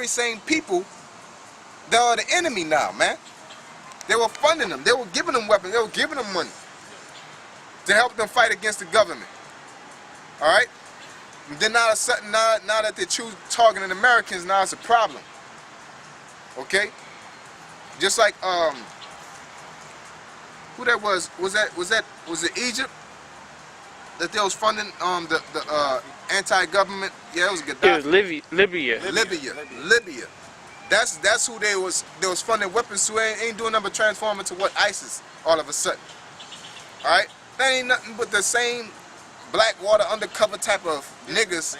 very same people that are the enemy now, man. They were funding them. They were giving them weapons. They were giving them money to help them fight against the government. All right? And then now that they choose targeting Americans, now it's a problem. Okay? Just like who that was? Was it Egypt that they was funding the anti-government? Yeah, it was Gaddafi. It was Libya. That's who they was funding weapons to. Ain't doing nothing but transforming to what? ISIS all of a sudden. All right? That ain't nothing but the same Blackwater undercover type of niggas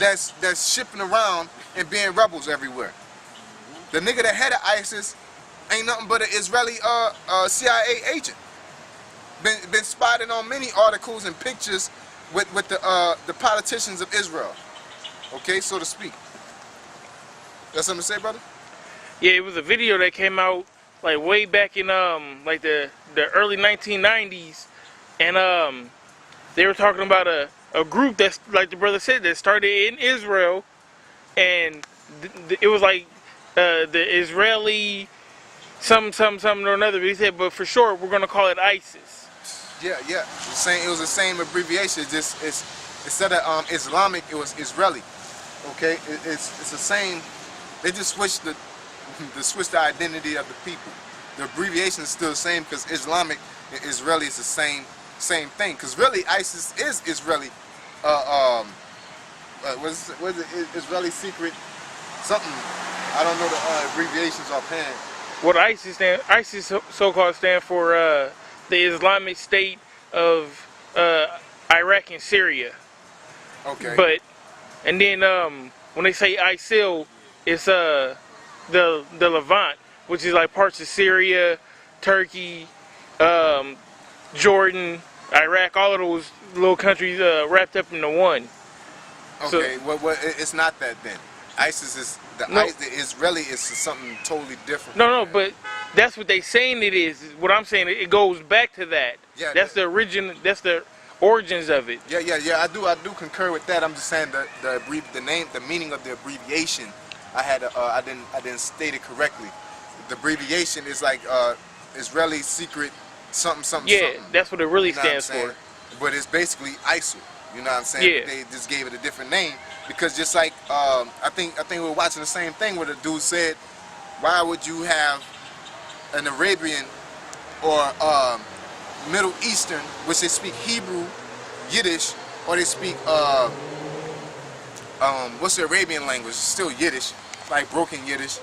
that's shipping around and being rebels everywhere. The nigga that headed ISIS ain't nothing but an Israeli CIA agent. Been spotted on many articles and pictures with the politicians of Israel. Okay, so to speak. Got something to say, brother? Yeah, it was a video that came out like way back in like the early 1990s, and they were talking about a group that's, like the brother said, that started in Israel, and it was like the Israeli something or another. But he said, but for short, we're gonna call it ISIS. Yeah. It was the same abbreviation. Just instead of Islamic, it was Israeli. Okay, it's the same. They just switched the identity of the people. The abbreviation is still the same because Islamic and Israeli is the same thing. Because really, ISIS is Israeli. What is it? Israeli secret something. I don't know the abbreviations offhand. What ISIS so-called stand for the Islamic State of Iraq and Syria. Okay. And then when they say ISIL, it's the Levant, which is like parts of Syria, Turkey, Jordan, Iraq, all of those little countries wrapped up into one. Okay, so, well, it's not that then. ISIS is the Israeli is something totally different. No, but that's what they saying it is. What I'm saying, it goes back to that. Yeah, that's the origin. That's the origins of it. Yeah. I do concur with that. I'm just saying the meaning of the abbreviation. I didn't state it correctly. The abbreviation is like Israeli secret something. Yeah, that's what it really stands for. But it's basically ISIL. You know what I'm saying? Yeah. They just gave it a different name because just like I think we were watching the same thing where the dude said, why would you have an Arabian or Middle Eastern, which they speak Hebrew, Yiddish, or they speak what's the Arabian language? It's still Yiddish, like broken Yiddish,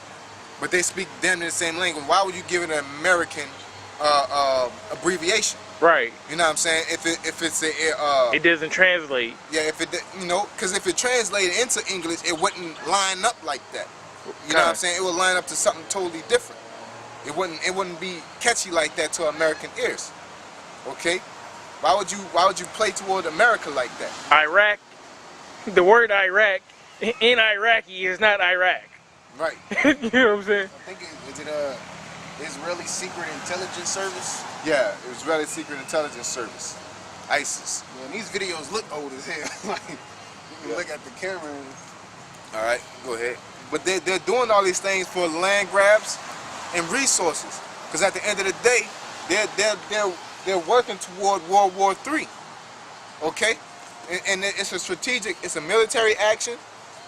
but they speak them in the same language. Why would you give it an American abbreviation? Right. You know what I'm saying? If it's it doesn't translate. Yeah, because if it translated into English, it wouldn't line up like that. You know what I'm saying? It would line up to something totally different. It wouldn't be catchy like that to American ears. Okay? Why would you play toward America like that? Iraq. The word Iraq in Iraqi is not Iraq. Right. You know what I'm saying? I think is it Israeli Secret Intelligence Service? Yeah, Israeli Secret Intelligence Service. ISIS. Yeah, and these videos look old as hell. Like, you can look at the camera and... All right, go ahead. But they're doing all these things for land grabs and resources. Because at the end of the day, they're working toward World War III. Okay? And it's a strategic, it's a military action.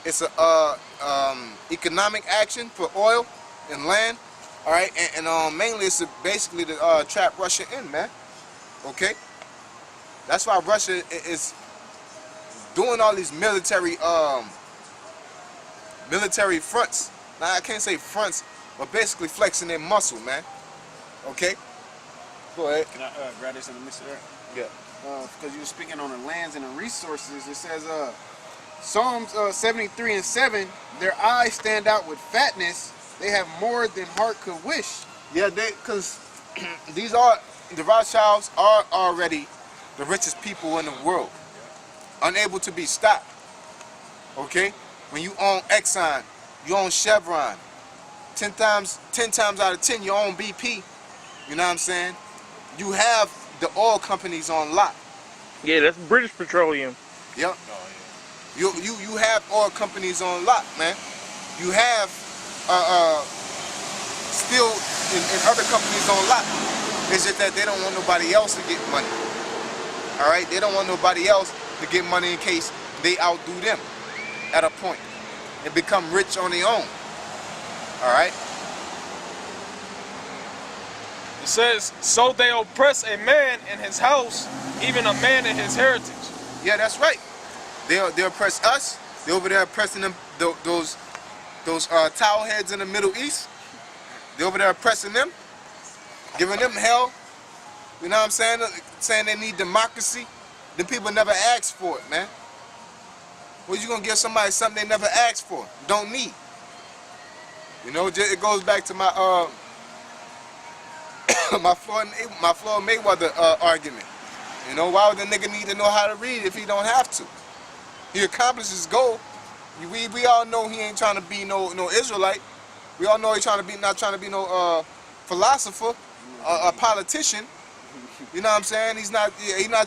It's a economic action for oil and land. All right, and mainly it's basically to trap Russia in, man. Okay, that's why Russia is doing all these military fronts. Now I can't say fronts, but basically flexing their muscle, man. Okay, go ahead. Can I grab this in the midst of there? Yeah. Because you were speaking on the lands and the resources. It says Psalms 73 and 7. Their eyes stand out with fatness. They have more than heart could wish. Yeah, because the Rothschilds are already the richest people in the world, unable to be stopped. Okay, when you own Exxon, you own Chevron, 10 times out of 10 you own BP. You know what I'm saying? You have the oil companies on lock. Yeah, that's British Petroleum. Yep. You have oil companies on lock, man. you have still in other companies on lock. It's just that they don't want nobody else to get money. All right, they don't want nobody else to get money in case they outdo them at a point and become rich on their own. All right. It says, so they oppress a man in his house, even a man in his heritage. Yeah, that's right. They oppress us. They over there oppressing them. Those towel heads in the Middle East. They over there oppressing them, giving them hell. You know what I'm saying? Saying they need democracy. The people never asked for it, man. Well, you gonna give somebody something they never asked for, don't need? You know, it goes back to my my Floyd Mayweather argument. You know, why would the nigga need to know how to read if he don't have to? He accomplished his goal. We all know he ain't trying to be no Israelite. We all know he's not trying to be no philosopher, a politician. You know what I'm saying? He's not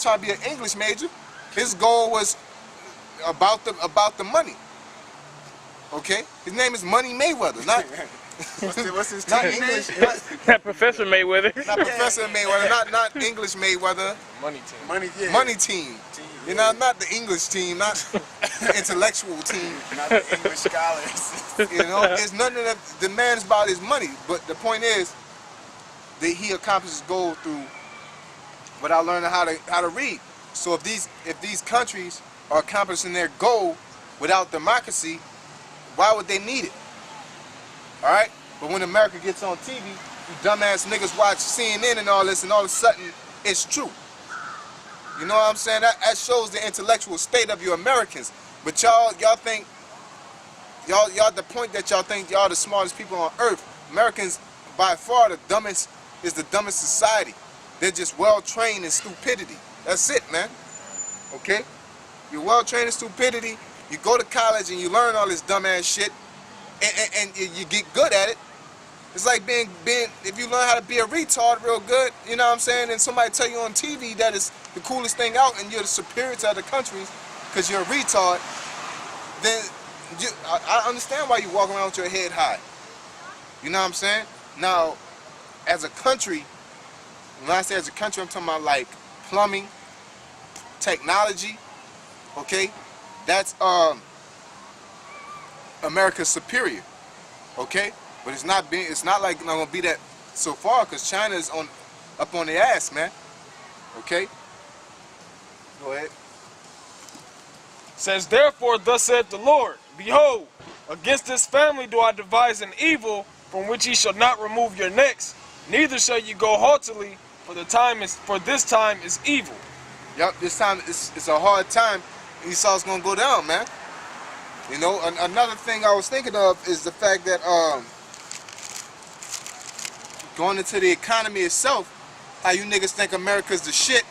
trying to be an English major. His goal was about the money. Okay? His name is Money Mayweather, not What's his not team English, name? Not Professor Mayweather. not Professor Mayweather, not English Mayweather. Money team. Money, yeah. Money team. You know, not the English team, not the intellectual team. Not the English scholars. You know, it's nothing that the man's about his money. But the point is that he accomplished his goal through without learning how to read. So if these countries are accomplishing their goal without democracy, why would they need it? All right? But when America gets on TV, you dumbass niggas watch CNN and all this, and all of a sudden it's true. You know what I'm saying? That shows the intellectual state of you Americans. But y'all think y'all the point that y'all think y'all the smartest people on earth. Americans by far the dumbest society. They're just well trained in stupidity. That's it, man. Okay? You're well trained in stupidity. You go to college and you learn all this dumbass shit, and you get good at it. It's like being if you learn how to be a retard real good, you know what I'm saying, and somebody tell you on TV that is the coolest thing out and you're the superior to other countries because you're a retard, then I understand why you walk around with your head high. You know what I'm saying? Now, as a country, when I say as a country, I'm talking about like plumbing, technology, okay? That's America's superior, okay? But it's not like it's not gonna be that so far because China is up on their ass, man. Okay? Go ahead. Says, therefore, thus saith the Lord, behold, against this family do I devise an evil from which ye shall not remove your necks, neither shall you go haughtily, for this time is evil. Yup, this time it's a hard time. Esau's gonna go down, man. You know, another thing I was thinking of is the fact that going into the economy itself, how you niggas think America's the shit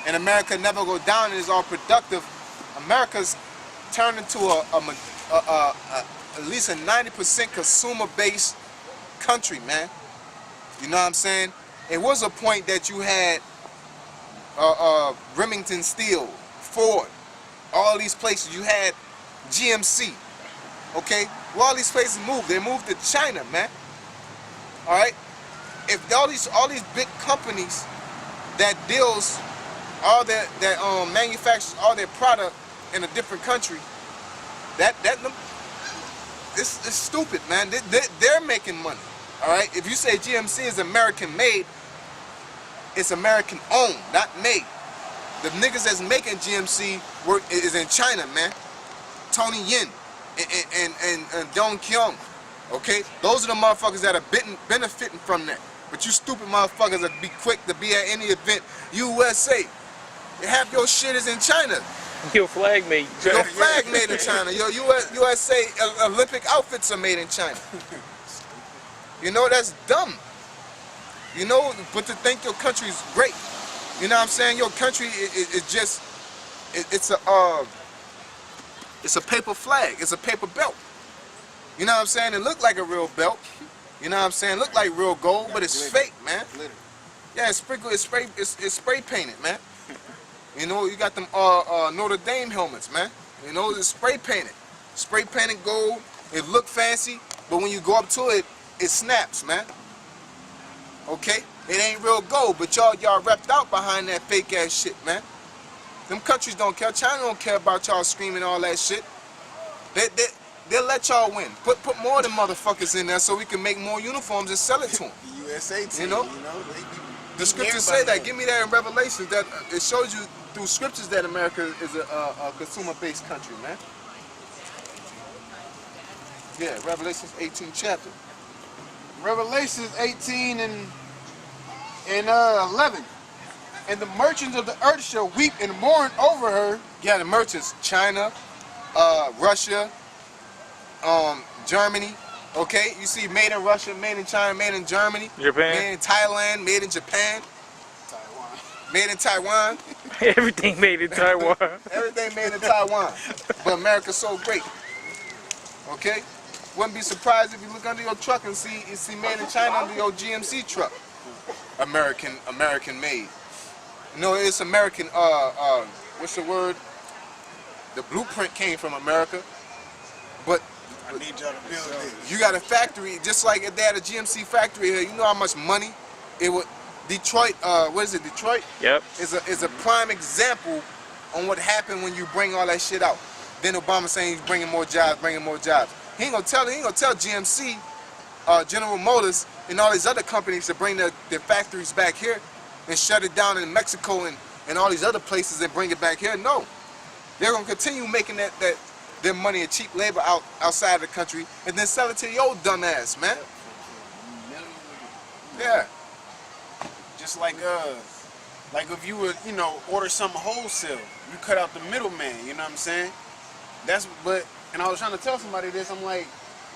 and America never go down and is all productive. America's turned into at least a 90% consumer-based country, man. You know what I'm saying? It was a point that you had Remington Steel, Ford, all these places. You had GMC, okay? Well, all these places moved. They moved to China, man. All right? If all these big companies that deals manufactures all their product in a different country, it's stupid, man. They're making money. All right. If you say GMC is American made, it's American owned, not made. The niggas that's making GMC is in China, man. Tony Yin and Dong Kyung. Okay, those are the motherfuckers that are benefiting from that. But you stupid motherfuckers that be quick to be at any event. USA, half your shit is in China. Your flag made. Your flag made in China. Your USA Olympic outfits are made in China. You know, that's dumb. You know, but to think your country's great. You know what I'm saying? Your country is just, it's a paper flag. It's a paper belt. You know what I'm saying? It look like a real belt. You know what I'm saying? Look like real gold, but it's fake, man. Yeah, it's spray painted, man. You know, you got them Notre Dame helmets, man. You know, it's spray painted gold. It look fancy, but when you go up to it, it snaps, man. Okay? It ain't real gold, but y'all wrapped out behind that fake ass shit, man. Them countries don't care. China don't care about y'all screaming all that shit. They'll let y'all win. Put more of them motherfuckers in there so we can make more uniforms and sell it to them. The USA team, You know? The scriptures say that. Give me that in Revelation. That it shows you through scriptures that America is a consumer-based country, man. Yeah, Revelations 18 chapter. Revelations 18 and 11. And the merchants of the earth shall weep and mourn over her. Yeah, the merchants, China, Russia, Germany. Okay, you see made in Russia, made in China, made in Germany, Japan. made in Thailand, made in Japan, Taiwan. made in Taiwan. Everything made in Taiwan. Everything made in Taiwan. But America's so great. Okay? Wouldn't be surprised if you look under your truck and see made in China under your GMC truck. American made. No, it's American, what's the word? The blueprint came from America. But I need y'all to build this. you got a factory, just like if they had a GMC factory here, you know how much money it would. Detroit, what is it, Detroit? Yep. Is a prime example on what happened when you bring all that shit out. Then Obama saying he's bringing more jobs. He ain't gonna tell GMC, General Motors, and all these other companies to bring their factories back here and shut it down in Mexico and all these other places and bring it back here. No. They're gonna continue making their money and cheap labor outside of the country and then sell it to your dumb ass, man. Yeah. Just like if you would, order something wholesale, you cut out the middleman, you know what I'm saying? And I was trying to tell somebody this, I'm like,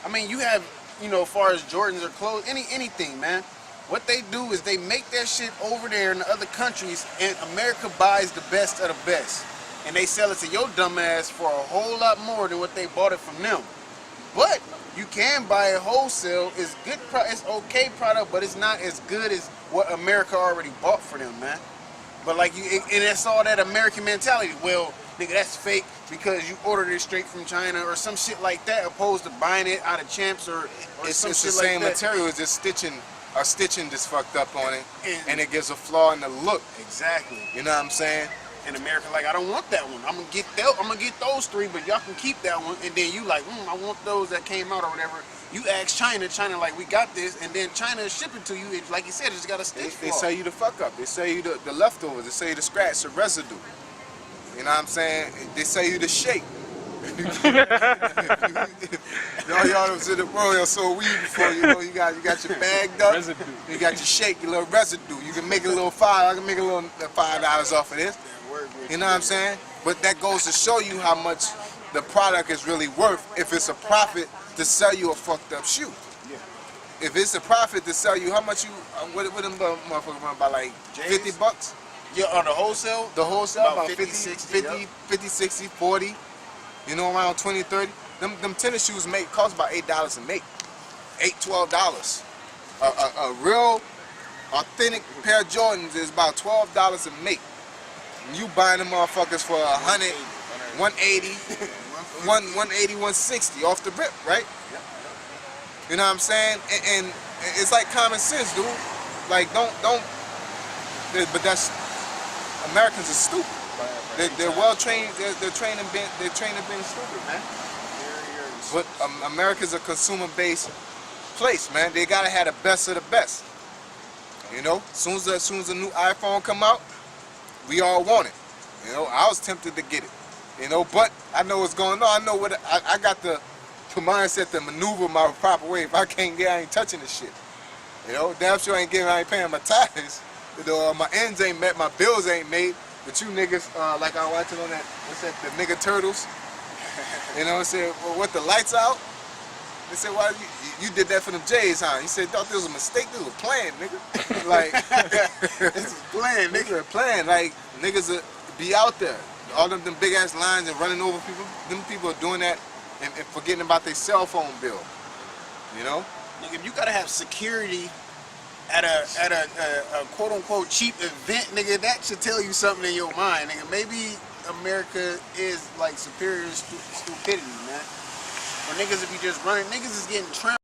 I mean, you have, as far as Jordans or clothes, anything, man. What they do is they make that shit over there in the other countries, and America buys the best of the best. And they sell it to your dumb ass for a whole lot more than what they bought it from them. But you can buy it wholesale. It's good, it's okay product, but it's not as good as what America already bought for them, man. But and it's all that American mentality. Well, nigga, that's fake because you ordered it straight from China or some shit like that, opposed to buying it out of Champs or some it's shit the like same that. material. It's just stitching just fucked up on it, and it gives a flaw in the look. Exactly. You know what I'm saying? In America, like, I don't want that one. I'm gonna get those three, but y'all can keep that one. And then you like, I want those that came out or whatever. You ask China like, we got this, and then China ship it to you. It, like you said, it's got a stitch They flaw. sell you the fuck up. They sell you the leftovers. They sell you the scratch, the residue. You know what I'm saying? They sell you the shake. Y'all was in the world, y'all sold weed before, you got your bagged up, Residue. you got your shake, your little residue. You can make a little I can make a little $5 off of this. You know what I'm saying? But that goes to show you how much the product is really worth if it's a profit to sell you a fucked up shoe. Yeah. If it's a profit to sell you, how much you, what them motherfuckers run by, like J's? $50? Yeah, on the wholesale? The wholesale about 50, 50, 60, 60, 40, around 20, 30. Them tennis shoes cost about $8 to make. $12. A real authentic pair of Jordans is about $12 to make. And you buying them motherfuckers for 100, 180, 180, 160 off the rip, right? You know what I'm saying? And it's like common sense, dude. Like don't. But that's Americans are stupid. They're well trained. They're trained in being stupid, man. But America's a consumer-based place, man. They gotta have the best of the best. As soon as the new iPhone come out, we all want it. I was tempted to get it. But I know what's going on. I know what I got the mindset to maneuver my proper way. If I can't get, I ain't touching this shit. Damn sure I ain't paying my tithes. My ends ain't met, my bills ain't made. But you niggas, like I watching on that, what's that, the nigga turtles? I said, well, what, the lights out? They said, why you did that for them J's, huh? He said, thought this was a mistake, this was a plan, nigga. Like, This is playing, nigga. niggas are playing, like, niggas be out there. All them big ass lines and running over people, them people are doing that and forgetting about their cell phone bill. Nigga, if you gotta have security at a quote unquote cheap event, nigga, that should tell you something in your mind, nigga. Maybe America is like superior stupidity, man. or niggas if you just running, niggas is getting trampled.